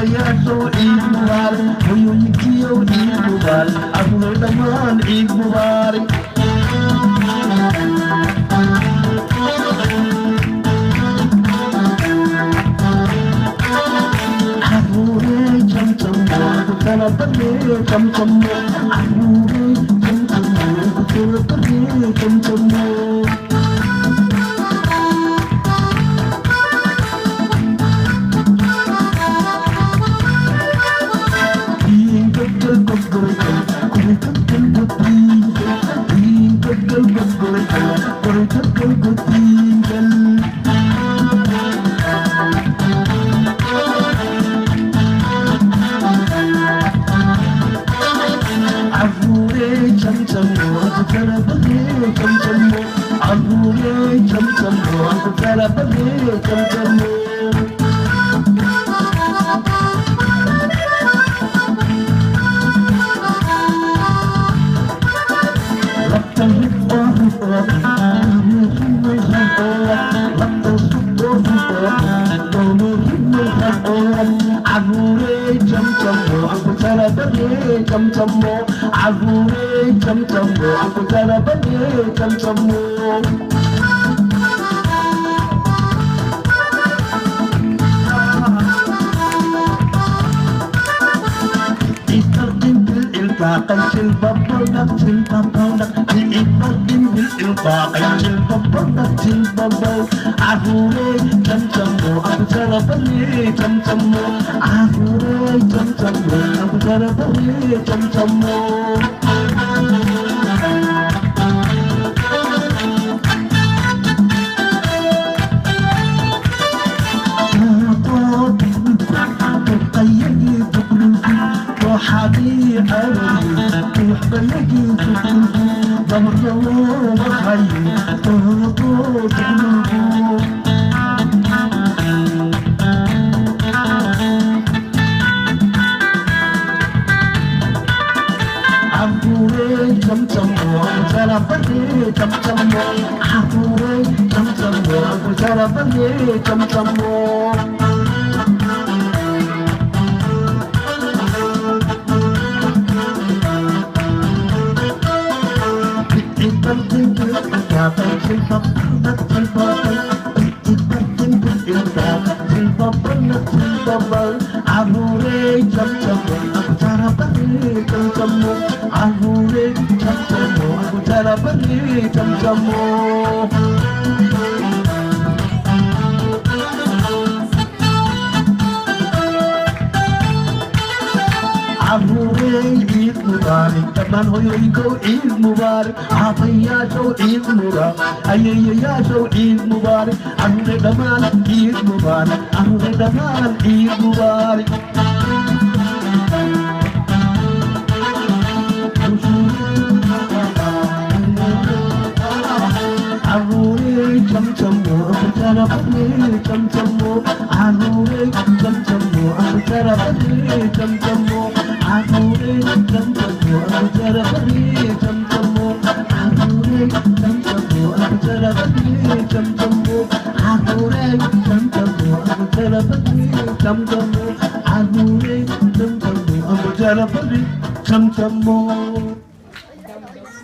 Abayaso Eid Mubarak, Uyuyikiyo Eid Mubarak, Abu Daman Eid Mubarak. Chum chum mo, Abu chum chum mo, chum chum mo. Chum chum mo, Abu chum chum mo, Abu Tarabani chum chum mo. الباقي البابا البابا الإبراهيم الباقي البابا البابا عفوري تمتمو أبو تربني تمتمو عفوري تمتمو أبو تربني تمتمو حبيب قلبي بلقي ضمر وخي طوط عفوري تمتمو تربني تمتمو عفوري تمتمو تربني تمتمو Ahure chum chum aku cara bani chum chum ahure chum chum aku cara bani chum chum Ahure Eid Mubarak, teman hoyoiko Eid Mubarak, Abaya so Eid Mubarak, Ayaya so Eid Mubarak, Ahure daman Eid Mubarak, Ahure daman Eid Mubarak. Ahure chum chum aku cara bani chum chum ahure chum chum aku cara bani chum chum ahure chum chum aku cara bani chum chum ahure chum chum aku cara bani chum chum ahure chum chum aku cara bani chum chum ahure chum chum aku cara bani chum chum